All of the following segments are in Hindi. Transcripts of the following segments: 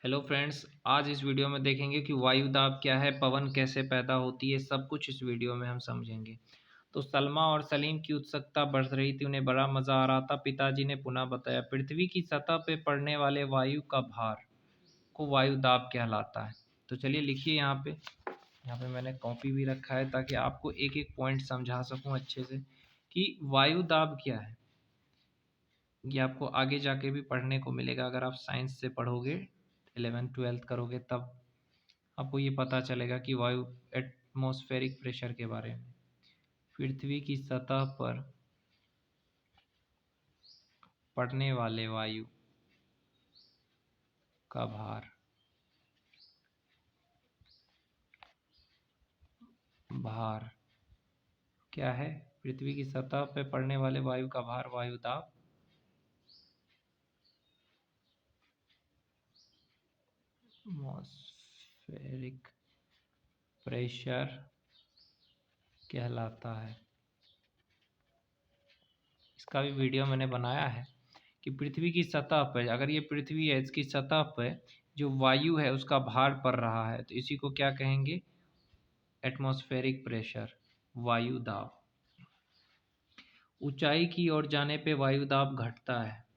हेलो फ्रेंड्स, आज इस वीडियो में देखेंगे कि वायु दाब क्या है, पवन कैसे पैदा होती है, सब कुछ इस वीडियो में हम समझेंगे। तो सलमा और सलीम की उत्सुकता बढ़ रही थी, उन्हें बड़ा मज़ा आ रहा था। पिताजी ने पुनः बताया, पृथ्वी की सतह पर पड़ने वाले वायु का भार को वायु दाब कहलाता है। तो चलिए लिखिए यहाँ पे मैंने कॉपी भी रखा है ताकि आपको एक एक पॉइंट समझा सकूँ अच्छे से कि वायु दाब क्या है। ये आपको आगे जाके भी पढ़ने को मिलेगा अगर आप साइंस से पढ़ोगे, 11th-12th करोगे तब आपको ये पता चलेगा कि वायु एटमॉस्फेरिक प्रेशर के बारे में। पृथ्वी की सतह पर पड़ने वाले वायु का भार भार क्या है? पृथ्वी की सतह पर पड़ने वाले वायु का भार वायु दाब एटमॉस्फेरिक प्रेशर कहलाता है। इसका भी वीडियो मैंने बनाया है कि पृथ्वी की सतह पर, अगर ये पृथ्वी है, इसकी सतह पर जो वायु है उसका भार पड़ रहा है तो इसी को क्या कहेंगे? एटमॉस्फेरिक प्रेशर, वायु दाब। ऊंचाई की ओर जाने पे वायु दाब घटता है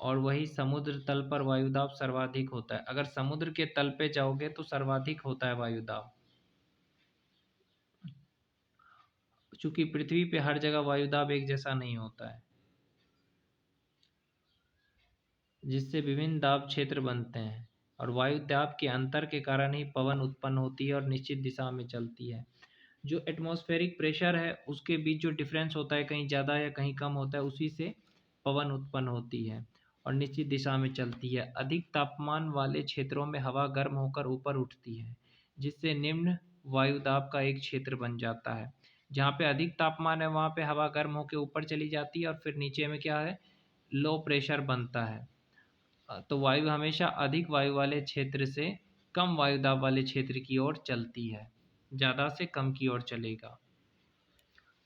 और वही समुद्र तल पर वायु दाब सर्वाधिक होता है। अगर समुद्र के तल पे जाओगे तो सर्वाधिक होता है वायु दाब, चूंकि पृथ्वी पे हर जगह वायु दाब एक जैसा नहीं होता है, जिससे विभिन्न दाब क्षेत्र बनते हैं और वायु दाब के अंतर के कारण ही पवन उत्पन्न होती है और निश्चित दिशा में चलती है। जो एटमॉस्फेरिक प्रेशर है उसके बीच जो डिफरेंस होता है, कहीं ज़्यादा या कहीं कम होता है, उसी से पवन उत्पन्न होती है और निश्चित दिशा में चलती है। अधिक तापमान वाले क्षेत्रों में हवा गर्म होकर ऊपर उठती है, जिससे निम्न वायुदाब का एक क्षेत्र बन जाता है। जहाँ पे अधिक तापमान है वहाँ पे हवा गर्म होकर ऊपर चली जाती है और फिर नीचे में क्या है, लो प्रेशर बनता है। तो वायु हमेशा अधिक वायु वाले क्षेत्र से कम वायुदाब वाले क्षेत्र की ओर चलती है, ज़्यादा से कम की ओर चलेगा।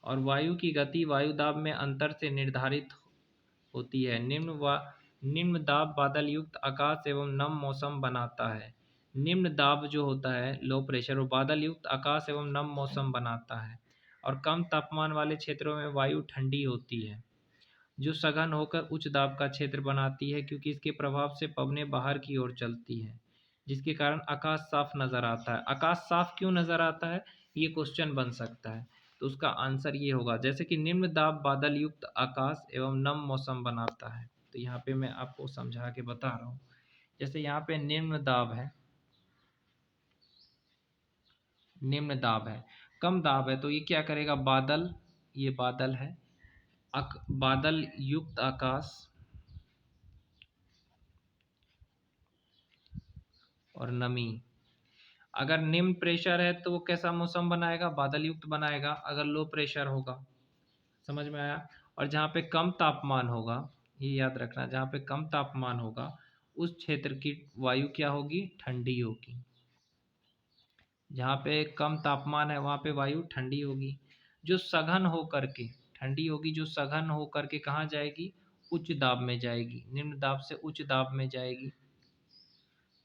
और वायु की गति वायु दाब में अंतर से निर्धारित होती है। निम्न दाब बादल युक्त आकाश एवं नम मौसम बनाता है। निम्न दाब जो होता है, लो प्रेशर, वो बादल युक्त आकाश एवं नम मौसम बनाता है और कम तापमान वाले क्षेत्रों में वायु ठंडी होती है, जो सघन होकर उच्च दाब का क्षेत्र बनाती है, क्योंकि इसके प्रभाव से पवनें बाहर की ओर चलती हैं, जिसके कारण आकाश साफ नज़र आता है। आकाश साफ क्यों नज़र आता है, ये क्वेश्चन बन सकता है। तो उसका आंसर ये होगा, जैसे कि निम्न दाब बादल युक्त आकाश एवं नम मौसम बनाता है। तो यहाँ पे मैं आपको समझा के बता रहा हूँ। जैसे यहाँ पे निम्न दाब है, कम दाब है, तो ये क्या करेगा, बादल, ये बादल है, बादल युक्त आकाश और नमी। अगर निम्न प्रेशर है तो वो कैसा मौसम बनाएगा, बादल युक्त बनाएगा। अगर लो प्रेशर होगा, समझ में आया। और जहाँ पे कम तापमान होगा, ये याद रखना, जहाँ पे कम तापमान होगा उस क्षेत्र की वायु क्या होगी, ठंडी होगी। जहाँ पे कम तापमान है वहाँ पे वायु ठंडी होगी, जो सघन होकर के ठंडी होगी, जो सघन होकर के कहाँ जाएगी, उच्च दाब में जाएगी, निम्न दाब से उच्च दाब में जाएगी।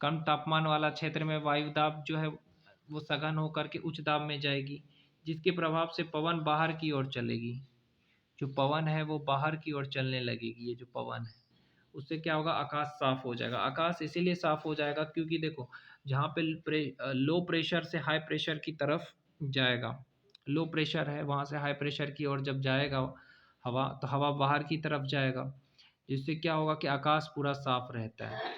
कम तापमान वाला क्षेत्र में वायु दाब जो है वो सघन होकर के उच्च दाब में जाएगी, जिसके प्रभाव से पवन बाहर की ओर चलेगी। जो पवन है वो बाहर की ओर चलने लगेगी। ये जो पवन है उससे क्या होगा, आकाश साफ हो जाएगा। आकाश इसीलिए साफ हो जाएगा क्योंकि देखो, जहाँ पे लो प्रेशर से हाई प्रेशर की तरफ जाएगा, लो प्रेशर है वहाँ से हाई प्रेशर की ओर जब जाएगा हवा, तो हवा बाहर की तरफ जाएगा, जिससे क्या होगा कि आकाश पूरा साफ रहता है।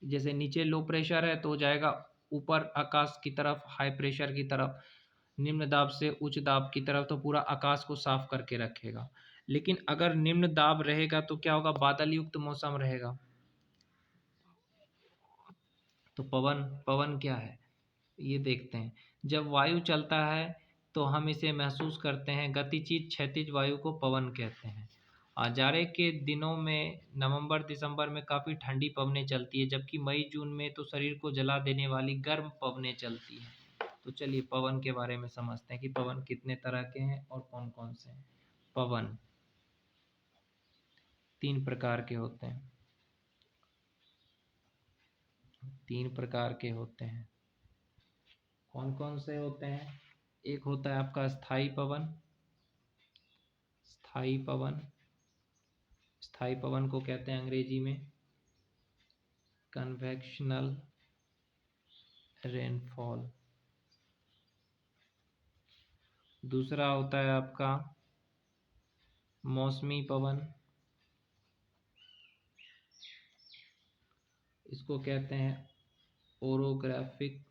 जैसे नीचे लो प्रेशर है तो हो जाएगा ऊपर आकाश की तरफ, हाई प्रेशर की तरफ, निम्न दाब से उच्च दाब की तरफ, तो पूरा आकाश को साफ करके रखेगा। लेकिन अगर निम्न दाब रहेगा तो क्या होगा, बादल युक्त मौसम रहेगा। तो पवन पवन क्या है ये देखते हैं। जब वायु चलता है तो हम इसे महसूस करते हैं। गतिशील क्षैतिज वायु को पवन कहते हैं। जाड़े के दिनों में नवंबर दिसंबर में काफ़ी ठंडी पवनें चलती है, जबकि मई जून में तो शरीर को जला देने वाली गर्म पवनें चलती हैं। तो चलिए पवन के बारे में समझते हैं कि पवन कितने तरह के हैं और कौन कौन से हैं। पवन 3 प्रकार के होते हैं। तीन प्रकार के होते हैं। कौन कौन से होते हैं? एक होता है आपका स्थायी पवन। स्थायी पवन, स्थायी पवन को कहते हैं अंग्रेजी में कन्वेक्शनल रेनफॉल। दूसरा होता है आपका मौसमी पवन, इसको कहते हैं ओरोग्राफिक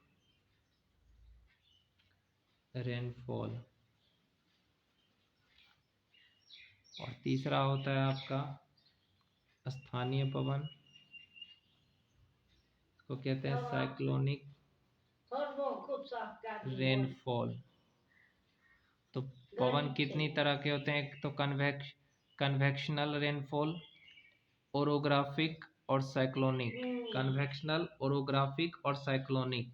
रेनफॉल। और तीसरा होता है आपका स्थानीय पवन, इसको कहते हैं साइक्लोनिक रेनफॉल। तो पवन कितनी तरह के होते हैं? एक तो कन्वेक्शनल रेनफॉल, ओरोग्राफिक और साइक्लोनिक। कन्वेक्शनल, ओरोग्राफिक और साइक्लोनिक।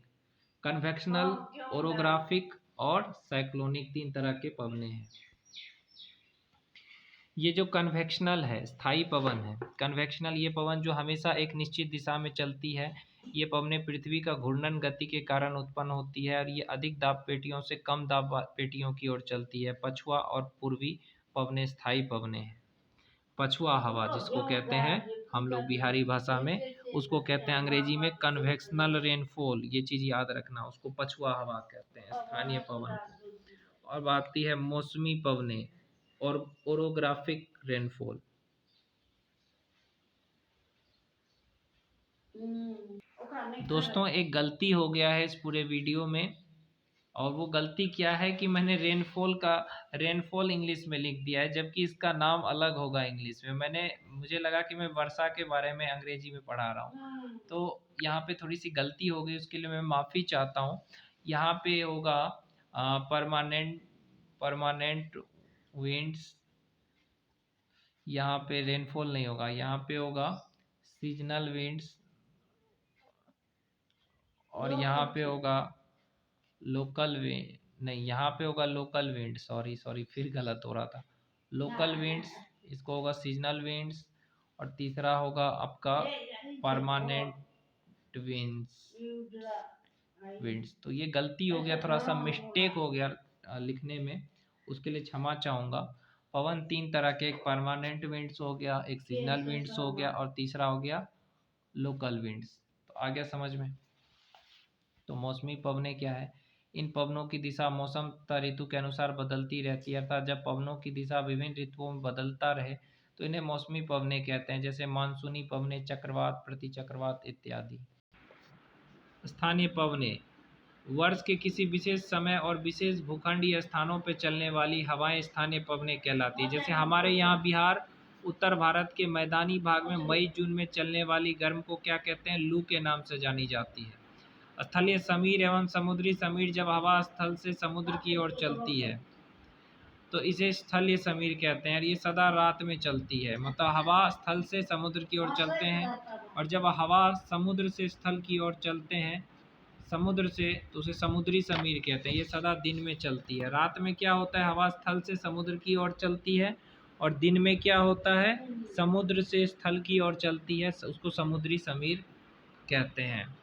कन्वेक्शनल, ओरोग्राफिक और साइक्लोनिक तीन तरह के पवने हैं। ये जो कन्वेक्शनल है, स्थायी पवन है, कन्वेक्शनल ये पवन जो हमेशा एक निश्चित दिशा में चलती है, ये पवनें पृथ्वी का घूर्णन गति के कारण उत्पन्न होती है और ये अधिक दाब पेटियों से कम दाब पेटियों की ओर चलती है। पछुआ और पूर्वी पवनें स्थायी पवनें हैं। पछुआ हवा जिसको कहते हैं हम लोग बिहारी भाषा में, उसको कहते हैं अंग्रेजी में कन्वेक्शनल रेनफॉल। ये चीज़ याद रखना, उसको पछुआ हवा कहते हैं स्थानीय पवन को। और आती है मौसमी पवनें और ओरोग्राफिक रेनफॉल। दोस्तों एक गलती हो गया है इस पूरे वीडियो में, और वो गलती क्या है कि मैंने रेनफॉल इंग्लिश में लिख दिया है, जबकि इसका नाम अलग होगा इंग्लिश में। मुझे लगा कि मैं वर्षा के बारे में अंग्रेजी में पढ़ा रहा हूँ, तो यहाँ पे थोड़ी सी गलती हो गई, उसके लिए मैं माफ़ी चाहता हूँ। यहाँ पे होगा परमानेंट विंड्स, यहाँ पे रेनफॉल नहीं होगा, यहाँ पे होगा सीजनल विंड्स, और यहाँ पे होगा लोकल विंड, नहीं यहाँ पे होगा लोकल विंड, सॉरी फिर गलत हो रहा था। लोकल विंड्स, इसको होगा सीजनल विंड्स, और तीसरा होगा आपका परमानेंट विंड्स। तो ये गलती हो गया, थोड़ा सा मिस्टेक हो गया लिखने में, उसके लिए क्षमा चाहूँगा। पवन तीन तरह के, एक परमानेंट विंड्स हो गया, एक सीजनल विंड्स हो गया, और तीसरा हो गया लोकल विंड्स। तो आ गया समझ में? तो मौसमी पवनें क्या है? इन पवनों की दिशा मौसम तथा ऋतु के अनुसार बदलती रहती है, अर्थात जब पवनों की दिशा विभिन्न ऋतुओं में बदलता रहे तो इन्हें मौसमी पवनें कहते हैं, जैसे मानसूनी पवनें, चक्रवात, प्रतिचक्रवात इत्यादि। स्थानीय पवनें वर्ष के किसी विशेष समय और विशेष भूखंडीय स्थानों पर चलने वाली हवाएं स्थानीय पवनें कहलाती है। जैसे हमारे यहाँ बिहार, उत्तर भारत के मैदानी भाग में मई जून में चलने वाली गर्म को क्या कहते हैं? लू के नाम से जानी जाती है। स्थलीय समीर एवं समुद्री समीर, जब हवा स्थल से समुद्र की ओर चलती है तो इसे स्थलीय समीर कहते हैं, और ये सदा रात में चलती है। मतलब हवा स्थल से समुद्र की ओर चलते हैं, और जब हवा समुद्र से स्थल की ओर चलते हैं, समुद्र से, तो उसे समुद्री समीर कहते हैं। ये सदा दिन में चलती है। रात में क्या होता है? हवा स्थल से समुद्र की ओर चलती है, और दिन में क्या होता है? समुद्र से स्थल की ओर चलती है, उसको समुद्री समीर कहते हैं।